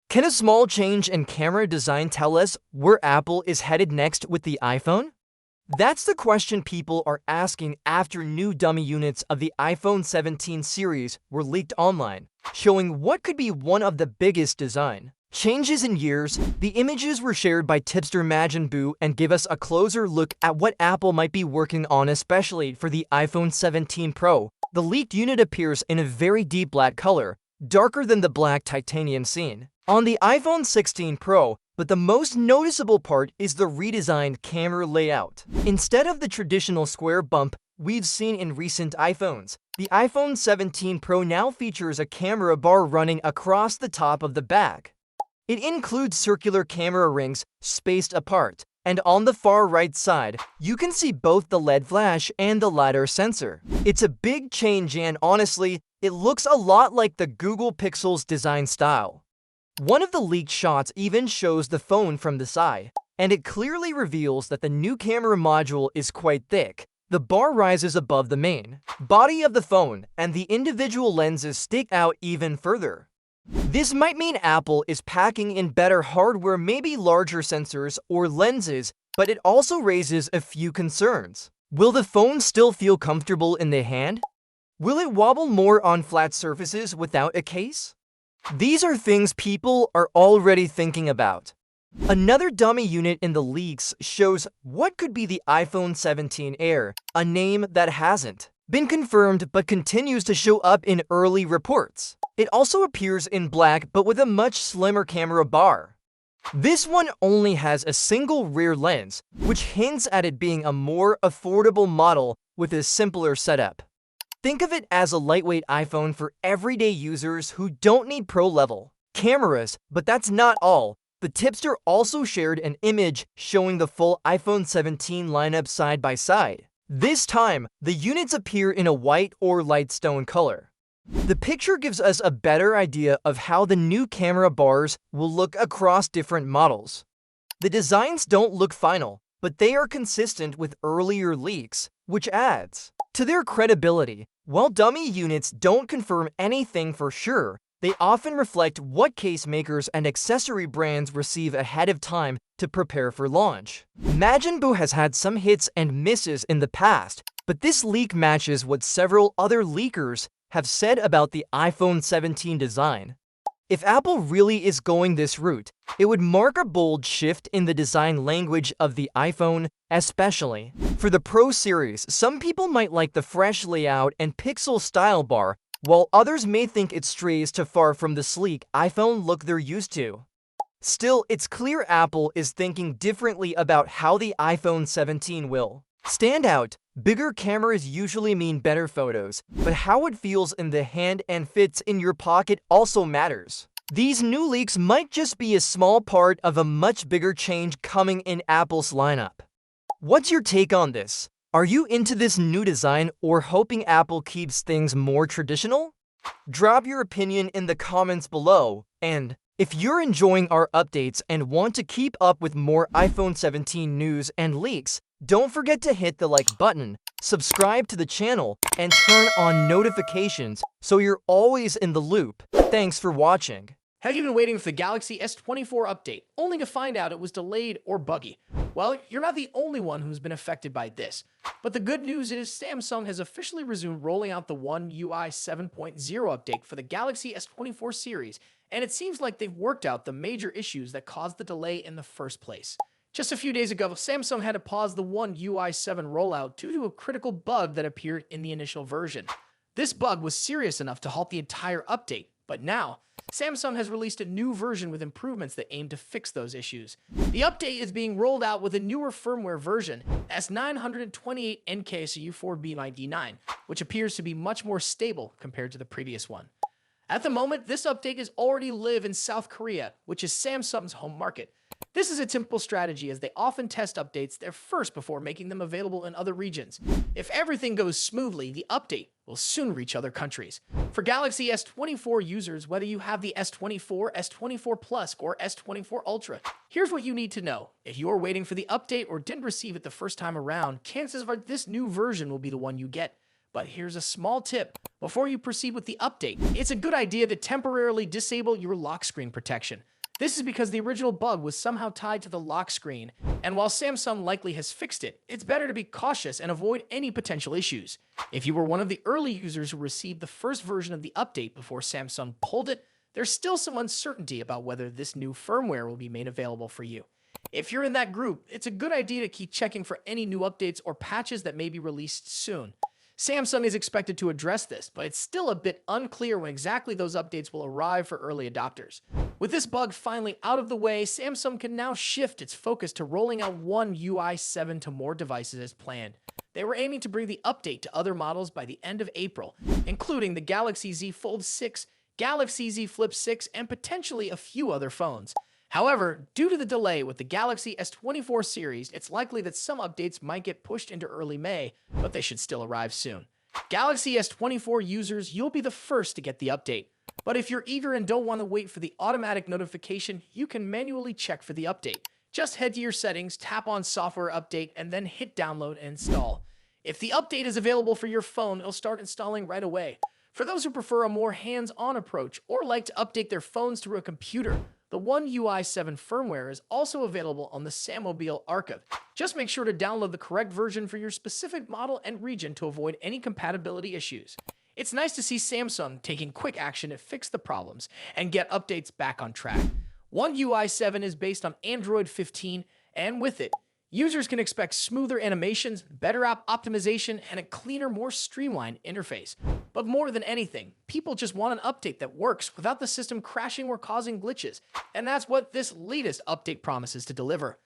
Can a small change in camera design tell us where Apple is headed next with the iPhone? That's the question people are asking after new dummy units of the iPhone 17 series were leaked online, showing what could be one of the biggest design changes in years. The images were shared by tipster Majin and give us a closer look at what Apple might be working on, especially for the iPhone 17 Pro. The leaked unit appears in a very deep black color, darker than the black titanium seen on the iPhone 16 Pro, but the most noticeable part is the redesigned camera layout. Instead of the traditional square bump we've seen in recent iPhones, the iPhone 17 Pro now features a camera bar running across the top of the back. It includes circular camera rings spaced apart, and on the far right side, you can see both the LED flash and the LiDAR sensor. It's a big change and honestly, it looks a lot like the Google Pixel's design style. One of the leaked shots even shows the phone from the side, and it clearly reveals that the new camera module is quite thick. The bar rises above the main body of the phone, and the individual lenses stick out even further. This might mean Apple is packing in better hardware, maybe larger sensors or lenses, but it also raises a few concerns. Will the phone still feel comfortable in the hand? Will it wobble more on flat surfaces without a case? These are things people are already thinking about. Another dummy unit in the leaks shows what could be the iPhone 17 Air, a name that hasn't been confirmed but continues to show up in early reports. It also appears in black but with a much slimmer camera bar. This one only has a single rear lens, which hints at it being a more affordable model with a simpler setup. Think of it as a lightweight iPhone for everyday users who don't need pro-level cameras, but that's not all. The tipster also shared an image showing the full iPhone 17 lineup side by side. This time, the units appear in a white or light stone color. The picture gives us a better idea of how the new camera bars will look across different models. The designs don't look final, but they are consistent with earlier leaks, which adds to their credibility. While dummy units don't confirm anything for sure, they often reflect what case makers and accessory brands receive ahead of time to prepare for launch. Majin has had some hits and misses in the past, but this leak matches what several other leakers have said about the iPhone 17 design. If Apple really is going this route, it would mark a bold shift in the design language of the iPhone, especially for the Pro series. Some people might like the fresh layout and pixel style bar, while others may think it strays too far from the sleek iPhone look they're used to. Still, it's clear Apple is thinking differently about how the iPhone 17 will stand out. Bigger cameras usually mean better photos, but how it feels in the hand and fits in your pocket also matters. These new leaks might just be a small part of a much bigger change coming in Apple's lineup. What's your take on this? Are you into this new design or hoping Apple keeps things more traditional? Drop your opinion in the comments below, and if you're enjoying our updates and want to keep up with more iPhone 17 news and leaks, don't forget to hit the like button, subscribe to the channel, and turn on notifications so you're always in the loop. Thanks for watching. Have you been waiting for the Galaxy S24 update, only to find out it was delayed or buggy? Well, you're not the only one who's been affected by this. But the good news is Samsung has officially resumed rolling out the One UI 7.0 update for the Galaxy S24 series, and it seems like they've worked out the major issues that caused the delay in the first place. Just a few days ago, Samsung had to pause the One UI 7 rollout due to a critical bug that appeared in the initial version. This bug was serious enough to halt the entire update, but now, Samsung has released a new version with improvements that aim to fix those issues. The update is being rolled out with a newer firmware version, S928 NKSU4B9D9, which appears to be much more stable compared to the previous one. At the moment, this update is already live in South Korea, which is Samsung's home market. This is a typical strategy as they often test updates there first before making them available in other regions. If everything goes smoothly, the update will soon reach other countries. For Galaxy S24 users, whether you have the S24, S24 Plus, or S24 Ultra, here's what you need to know. If you're waiting for the update or didn't receive it the first time around, chances are this new version will be the one you get. But here's a small tip. Before you proceed with the update, it's a good idea to temporarily disable your lock screen protection. This is because the original bug was somehow tied to the lock screen, and while Samsung likely has fixed it, it's better to be cautious and avoid any potential issues. If you were one of the early users who received the first version of the update before Samsung pulled it, there's still some uncertainty about whether this new firmware will be made available for you. If you're in that group, it's a good idea to keep checking for any new updates or patches that may be released soon. Samsung is expected to address this, but it's still a bit unclear when exactly those updates will arrive for early adopters. With this bug finally out of the way, Samsung can now shift its focus to rolling out One UI 7 to more devices as planned. They were aiming to bring the update to other models by the end of April, including the Galaxy Z Fold 6, Galaxy Z Flip 6, and potentially a few other phones. However, due to the delay with the Galaxy S24 series, it's likely that some updates might get pushed into early May, but they should still arrive soon. Galaxy S24 users, you'll be the first to get the update. But if you're eager and don't want to wait for the automatic notification, you can manually check for the update. Just head to your settings, tap on Software Update, and then hit Download and Install. If the update is available for your phone, it'll start installing right away. For those who prefer a more hands-on approach or like to update their phones through a computer, the One UI 7 firmware is also available on the Sammobile Archive. Just make sure to download the correct version for your specific model and region to avoid any compatibility issues. It's nice to see Samsung taking quick action to fix the problems and get updates back on track. One UI 7 is based on Android 15, and with it, users can expect smoother animations, better app optimization, and a cleaner, more streamlined interface. But more than anything, people just want an update that works without the system crashing or causing glitches, and that's what this latest update promises to deliver.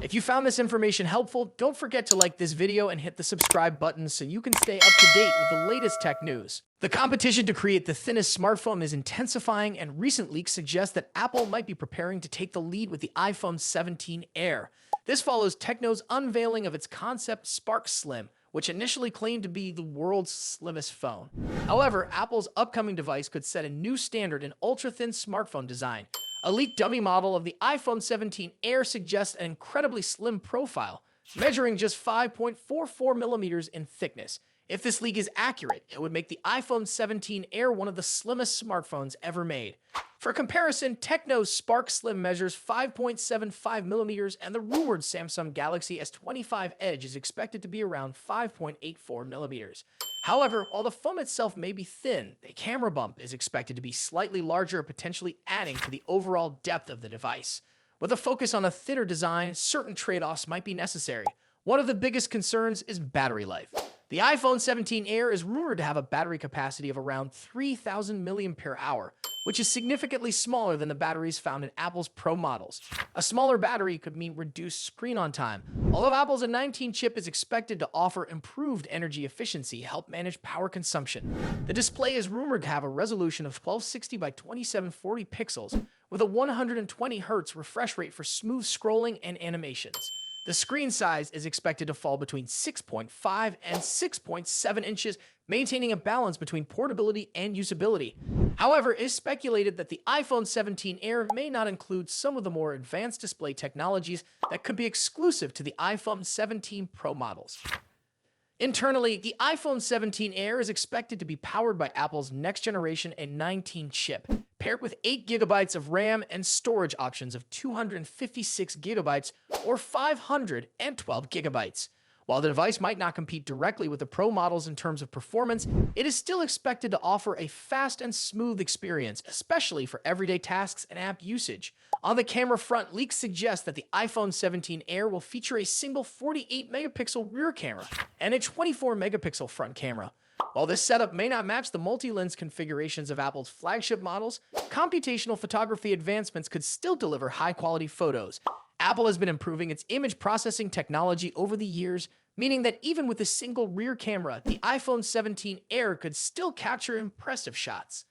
If you found this information helpful, don't forget to like this video and hit the subscribe button so you can stay up to date with the latest tech news. The competition to create the thinnest smartphone is intensifying, and recent leaks suggest that Apple might be preparing to take the lead with the iPhone 17 Air. This follows Tecno's unveiling of its concept Spark Slim, which initially claimed to be the world's slimmest phone. However, Apple's upcoming device could set a new standard in ultra-thin smartphone design. A leaked dummy model of the iPhone 17 Air suggests an incredibly slim profile, measuring just 5.44 millimeters in thickness. If this leak is accurate, it would make the iPhone 17 Air one of the slimmest smartphones ever made. For comparison, Tecno's Spark Slim measures 5.75 millimeters, and the rumored Samsung Galaxy S25 Edge is expected to be around 5.84 millimeters. However, while the phone itself may be thin, the camera bump is expected to be slightly larger, potentially adding to the overall depth of the device. With a focus on a thinner design, certain trade-offs might be necessary. One of the biggest concerns is battery life. The iPhone 17 Air is rumored to have a battery capacity of around 3,000 mAh, which is significantly smaller than the batteries found in Apple's Pro models. A smaller battery could mean reduced screen-on time, although Apple's A19 chip is expected to offer improved energy efficiency, help manage power consumption. The display is rumored to have a resolution of 1260 by 2740 pixels, with a 120 Hz refresh rate for smooth scrolling and animations. The screen size is expected to fall between 6.5 and 6.7 inches, maintaining a balance between portability and usability. However, it is speculated that the iPhone 17 Air may not include some of the more advanced display technologies that could be exclusive to the iPhone 17 Pro models. Internally, the iPhone 17 Air is expected to be powered by Apple's next-generation A19 chip, paired with 8 GB of RAM and storage options of 256 GB or 512 GB. While the device might not compete directly with the Pro models in terms of performance, it is still expected to offer a fast and smooth experience, especially for everyday tasks and app usage. On the camera front, leaks suggest that the iPhone 17 Air will feature a single 48-megapixel rear camera and a 24-megapixel front camera. While this setup may not match the multi-lens configurations of Apple's flagship models, computational photography advancements could still deliver high-quality photos. Apple has been improving its image processing technology over the years, meaning that even with a single rear camera, the iPhone 17 Air could still capture impressive shots.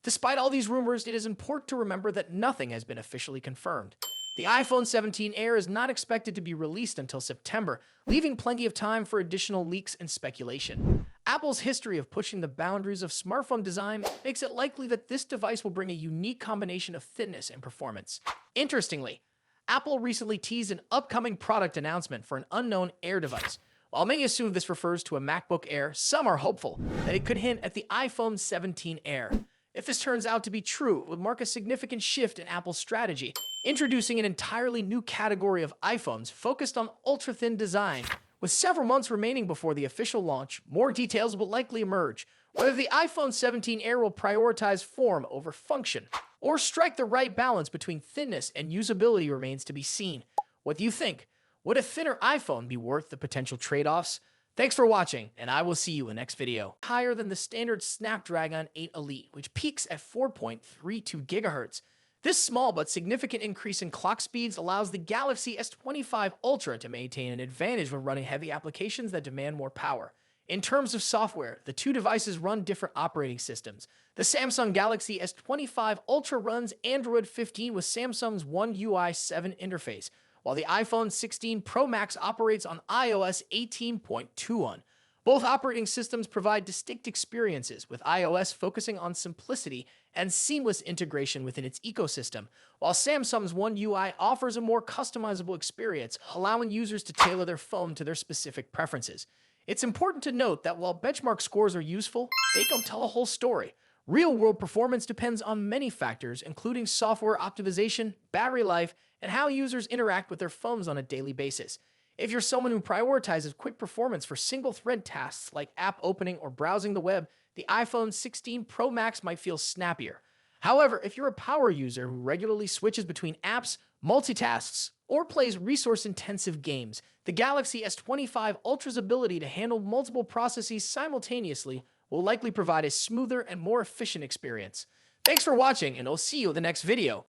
Despite all these rumors, it is important to remember that nothing has been officially confirmed. The iPhone 17 Air is not expected to be released until September, leaving plenty of time for additional leaks and speculation. Apple's history of pushing the boundaries of smartphone design makes it likely that this device will bring a unique combination of thinness and performance. Interestingly, Apple recently teased an upcoming product announcement for an unknown Air device. While many assume this refers to a MacBook Air, some are hopeful that it could hint at the iPhone 17 Air. If this turns out to be true, it would mark a significant shift in Apple's strategy, introducing an entirely new category of iPhones focused on ultra-thin design. With several months remaining before the official launch, more details will likely emerge. Whether the iPhone 17 Air will prioritize form over function, or strike the right balance between thinness and usability remains to be seen. What do you think? Would a thinner iPhone be worth the potential trade-offs? Thanks for watching, and I will see you in the next video. Higher than the standard Snapdragon 8 Elite, which peaks at 4.32 GHz. This small but significant increase in clock speeds allows the Galaxy S25 Ultra to maintain an advantage when running heavy applications that demand more power. In terms of software, the two devices run different operating systems. The Samsung Galaxy S25 Ultra runs Android 15 with Samsung's One UI 7 interface, while the iPhone 16 Pro Max operates on iOS 18.21. Both operating systems provide distinct experiences, with iOS focusing on simplicity and seamless integration within its ecosystem, while Samsung's One UI offers a more customizable experience, allowing users to tailor their phone to their specific preferences. It's important to note that while benchmark scores are useful, they don't tell a whole story. Real-world performance depends on many factors, including software optimization, battery life, and how users interact with their phones on a daily basis. If you're someone who prioritizes quick performance for single-thread tasks like app opening or browsing the web, the iPhone 16 Pro Max might feel snappier. However, if you're a power user who regularly switches between apps, multitasks, or plays resource-intensive games, the Galaxy S25 Ultra's ability to handle multiple processes simultaneously will likely provide a smoother and more efficient experience. Thanks for watching, and I'll see you in the next video.